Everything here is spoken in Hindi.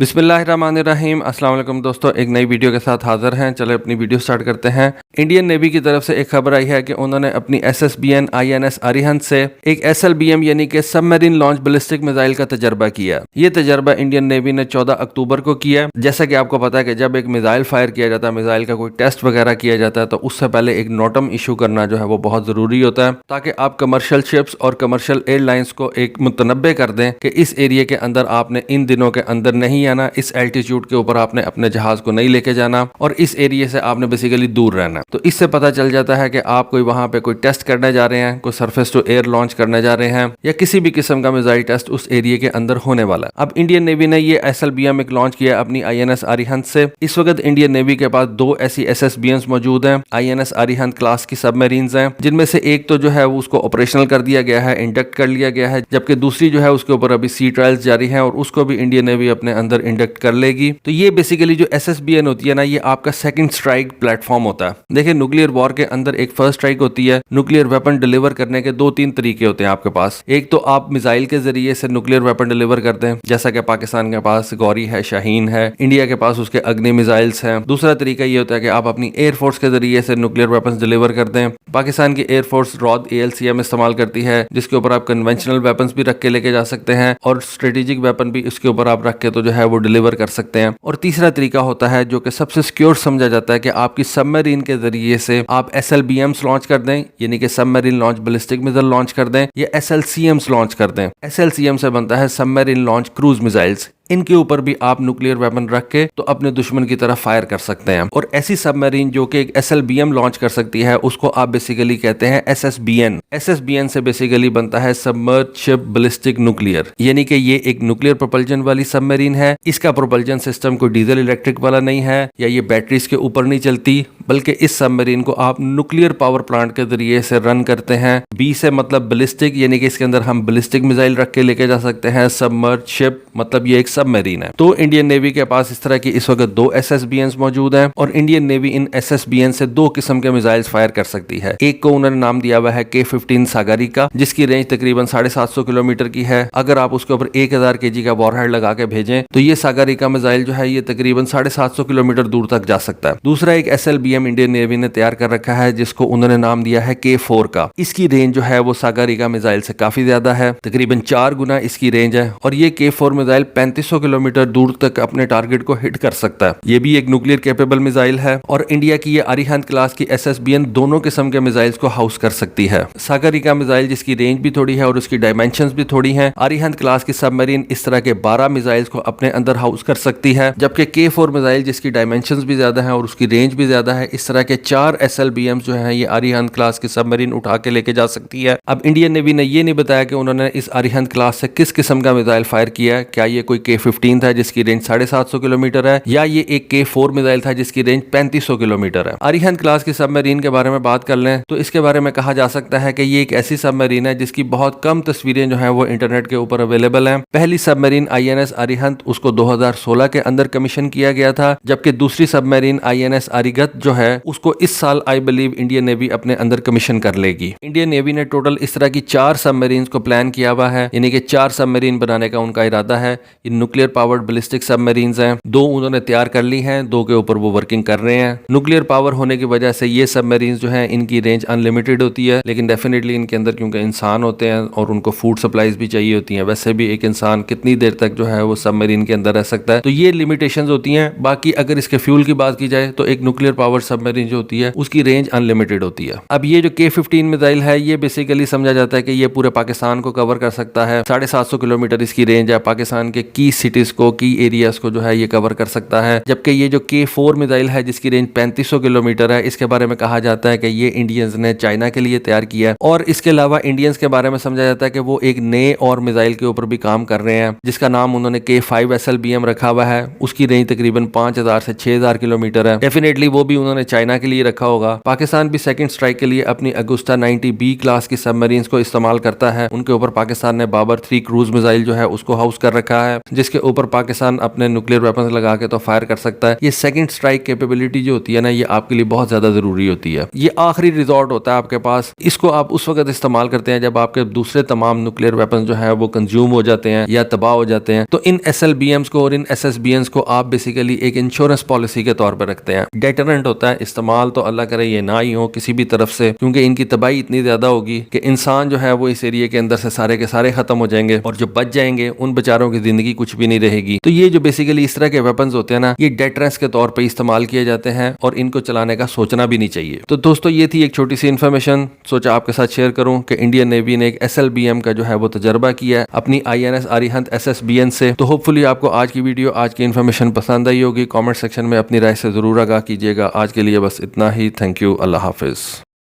बिस्मिल्लाहिर्रहमानिर्रहीम। अस्सलाम वालेकुम दोस्तों, एक नई वीडियो के साथ हाजिर हैं। चलो अपनी वीडियो स्टार्ट करते हैं। इंडियन नेवी की तरफ से एक खबर आई है कि उन्होंने अपनी SSBN INS अरिहंत से एक SLBM यानी कि सबमरीन लॉन्च बैलिस्टिक मिसाइल का तजर्बा किया। ये तजर्बा इंडियन नेवी ने 14 अक्टूबर को किया। जैसा कि आपको पता है कि जब एक मिसाइल फायर किया जाता है, मिसाइल का कोई टेस्ट वगैरह किया जाता है, तो उससे पहले एक नोटम इशू करना जो है वो बहुत जरूरी होता है, ताकि आप कमर्शियल शिप्स और कमर्शियल एयरलाइंस को एक मुतनब्बे कर दें कि इस एरिया के अंदर आपने इन दिनों के अंदर नहीं आना, इस एल्टीट्यूड के ऊपर आपने अपने जहाज को नहीं लेके जाना और इस एरिया से आपने बेसिकली दूर रहना। तो इससे पता चल जाता है कि आप कोई वहां पे कोई टेस्ट करने जा रहे हैं, कोई सरफेस टू एयर लॉन्च करने जा रहे हैं या किसी भी किस्म का मिसाइल टेस्ट उस एरिया के अंदर होने वाला है। अब इंडियन नेवी ने ये SLBM एक लॉन्च किया अपनी INS अरिहंत से। इस वक्त इंडियन नेवी के पास 2 ऐसी SSBMs मौजूद हैं, INS अरिहंत क्लास की सबमरीन्स हैं, जिनमें से एक तो जो है उसको ऑपरेशनल कर दिया गया है, इंडक्ट कर लिया गया है, जबकि दूसरी जो है उसके ऊपर अभी सी ट्रायल्स जारी हैं और उसको भी इंडियन नेवी अपने अंदर इंडक्ट कर लेगी। तो ये बेसिकली जो SSBN होती है ना, ये आपका सेकंड स्ट्राइक प्लेटफॉर्म होता है। देखिए, न्यूक्लियर वॉर के अंदर एक फर्स्ट स्ट्राइक होती है। न्यूक्लियर वेपन डिलीवर करने के 2-3 तरीके होते हैं आपके पास। एक तो आप मिसाइल के जरिए से न्यूक्लियर वेपन डिलीवर करते हैं, जैसा कि पाकिस्तान के पास गौरी है, शाहीन है, इंडिया के पास उसके अग्नि मिसाइल्स हैं। दूसरा तरीका ये होता है कि आप अपनी एयरफोर्स के जरिए से न्यूक्लियर वेपन डिलीवर करते हैं। पाकिस्तान की एयरफोर्स रॉद ALCM इस्तेमाल करती है, जिसके ऊपर आप कन्वेंशनल वेपन्स भी रख के लेके जा सकते हैं और स्ट्रेटेजिक वेपन भी इसके ऊपर आप रख के तो जो है वो डिलीवर कर सकते हैं। और तीसरा तरीका होता है जो कि सबसे सिक्योर समझा जाता है कि आपकी सबमरीन के जरिए से आप SLBMs लॉन्च कर दें, यानी कि submarine launch ballistic missile launch कर दें, या SLCMs लॉन्च कर दें। SLCM से बनता है सबमरीन लॉन्च क्रूज मिसाइल्स। इनके ऊपर भी आप न्यूक्लियर वेपन रख के तो अपने दुश्मन की तरफ फायर कर सकते हैं। और ऐसी सबमरीन जो कि एक SLBM लॉन्च कर सकती है, उसको आप बेसिकली कहते हैं SSBN। SSBN से बेसिकली बनता है सबमर्ज्ड शिप बैलिस्टिक न्यूक्लियर, यानी कि ये एक न्यूक्लियर प्रोपल्जन वाली सबमरीन है। इसका प्रोपल्जन सिस्टम कोई डीजल इलेक्ट्रिक वाला नहीं है या ये बैटरीज के ऊपर नहीं चलती, बल्कि इस सबमरीन को आप न्यूक्लियर पावर प्लांट के जरिए से रन करते हैं। B से मतलब बैलिस्टिक, यानी कि इसके अंदर हम बैलिस्टिक मिसाइल रख के लेके जा सकते हैं। सबमर्ज्ड शिप मतलब ये एक सबमरीन है। तो इंडियन नेवी के पास इस तरह की इस वक्त 2 SSBNs मौजूद हैं और इंडियन नेवी इन SSBN से 2 किस्म के मिसाइल्स फायर कर सकती है। एक को उन्होंने नाम दिया हुआ है K-15 सागरिका, जिसकी रेंज तकरीबन 750 किलोमीटर की है। अगर आप उसके ऊपर 1000 kg का वॉरहेड लगा के भेजें तो ये सागरिका मिसाइल जो है ये तकरीबन 750 किलोमीटर दूर तक जा सकता है। दूसरा एक SLBM इंडियन नेवी ने तैयार कर रखा है, जिसको उन्होंने नाम दिया है K4 का। इसकी रेंज जो है वो सागरिका मिसाइल से काफी ज्यादा है, तकरीबन 4 गुना इसकी रेंज है। और ये K4 मिसाइल 3500 किलोमीटर दूर तक अपने टारगेट को हिट कर सकता है। ये भी एक न्यूक्लियर कैपेबल मिसाइल है और इंडिया की ये अरिहंत क्लास की SSBN दोनों किस्म के मिसाइल्स को हाउस कर सकती है। सागरिका मिसाइल जिसकी रेंज भी थोड़ी है और उसकी डायमेंशंस भी थोड़ी हैं। अरिहंत क्लास की सबमरीन इस तरह के 12 मिसाइल्स को अपने अंदर हाउस कर सकती है, जबकि K4 मिसाइल जिसकी डायमेंशंस भी ज्यादा है और उसकी रेंज भी ज्यादा है, इस तरह के 4 SLBMs जो है ये अरिहंत क्लास की सबमरीन उठा के लेके जा सकती है। अब इंडियन नेवी ने ये नहीं बताया कि उन्होंने इस अरिहंत क्लास से किस किस्म का मिसाइल फायर किया है। क्या ये कोई K-15 था जिसकी रेंज 750 किलोमीटर है, या ये एक K4 मिसाइल था जिसकी रेंज 3500 किलोमीटर है। अरिहंत क्लास की सबमरीन के बारे में बात कर लें तो इसके बारे में कहा जा सकता है कि ये एक ऐसी सबमरीन है जिसकी बहुत कम तस्वीरें जो हैं वो इंटरनेट के ऊपर अवेलेबल हैं। पहली सबमरीन INS अरिहंत, उसको 2016 के अंदर कमीशन किया गया था, जबकि दूसरी सबमरीन INS अरिगत जो है उसको इस साल आई बिलीव इंडियन नेवी अपने अंदर कमीशन कर लेगी। इंडियन नेवी ने टोटल इस तरह की 4 सबमरीन को प्लान किया हुआ है, यानी कि 4 सबमरीन बनाने का उनका इरादा है। ये न्यूक्लियर पावर्ड बैलिस्टिक सबमरीन्स हैं, 2 उन्होंने तैयार कर ली हैं, 2 के ऊपर वो वर्किंग कर रहे हैं। न्यूक्लियर पावर होने की वजह से ये सबमरीन्स जो हैं इनकी रेंज अनलिमिटेड होती है, लेकिन डेफिनेटली इनके अंदर क्योंकि इंसान होते हैं और उनको फूड सप्लाईज भी चाहिए होती हैं, वैसे भी एक इंसान कितनी देर तक जो है वो सबमरीन के अंदर रह सकता है, तो ये लिमिटेशंस होती हैं। बाकी अगर इसके फ्यूल की बात की जाए तो एक न्यूक्लियर पावर सबमरीन जो होती है उसकी रेंज अनलिमिटेड होती है। अब ये जो K-15 मिसाइल है ये बेसिकली समझा जाता है कि ये पूरे पाकिस्तान को कवर कर सकता है। 750 किलोमीटर इसकी रेंज है, पाकिस्तान के की सिटीज को, की एरियाज को जो है ये कवर कर सकता है। जबकि ये जो K4 मिसाइल है जिसकी रेंज 3500 किलोमीटर है, इसके बारे में कहा जाता है कि ये इंडियंस ने चाइना के लिए तैयार किया है। और इसके अलावा इंडियंस के बारे में समझा जाता है कि वो एक नए और मिसाइल के ऊपर भी काम कर रहे हैं, जिसका नाम उन्होंने K5 SLBM रखा हुआ है। उसकी रेंज तकरीबन 5000 से 6000 किलोमीटर है। डेफिनेटली वो भी उन्होंने चाइना के लिए रखा होगा। पाकिस्तान भी सेकंड स्ट्राइक के लिए अपनी अगुस्टा 90B क्लास की सबमरीन्स को इस्तेमाल करता है। उनके ऊपर पाकिस्तान ने बाबर 3 क्रूज मिसाइल जो है उसको हाउस कर रखा है, जिसके ऊपर पाकिस्तान अपने न्यूक्लियर वेपन्स लगा के तो फायर कर सकता है। ये सेकंड स्ट्राइक कैपेबिलिटी जो होती है ना, ये आपके लिए बहुत ज्यादा जरूरी होती है। ये आखिरी रिजॉर्ट होता है आपके पास। इसको आप उस वक्त इस्तेमाल करते हैं जब आपके दूसरे तमाम न्यूक्लियर वेपन्स जो है वो कंज्यूम हो जाते हैं या तबाह हो जाते हैं। तो इन SLBMs को और इन SSBNs को आप बेसिकली एक इंश्योरेंस पॉलिसी के तौर पर रखते हैं। डेटरेंट होता है। इस्तेमाल तो अल्लाह करे ये ना ही हो किसी भी तरफ से, क्योंकि इनकी तबाही इतनी ज्यादा होगी कि इंसान जो है वो इस एरिया के अंदर से सारे के सारे खत्म हो जाएंगे और जो बच जाएंगे उन बेचारों की जिंदगी कुछ भी नहीं रहेगी। तो ये जो बेसिकली इस तरह के वेपन्स होते हैं ना, ये डेटरेंस के तौर पर इस्तेमाल किए जाते हैं और इनको चलाने का सोचना भी नहीं चाहिए। तो दोस्तों ये थी एक छोटी सी इन्फॉर्मेशन, सोचा आपके साथ शेयर करूं कि इंडियन नेवी ने एक SLBM का जो है वो तजर्बा किया है अपनी INS अरिहंत SSBN से। तो होपफुली आपको आज की वीडियो, आज की इन्फॉर्मेशन पसंद आई होगी। कमेंट सेक्शन में अपनी राय से जरूर आगाह कीजिएगा। आज के लिए बस इतना ही। Thank you. Allah Hafiz.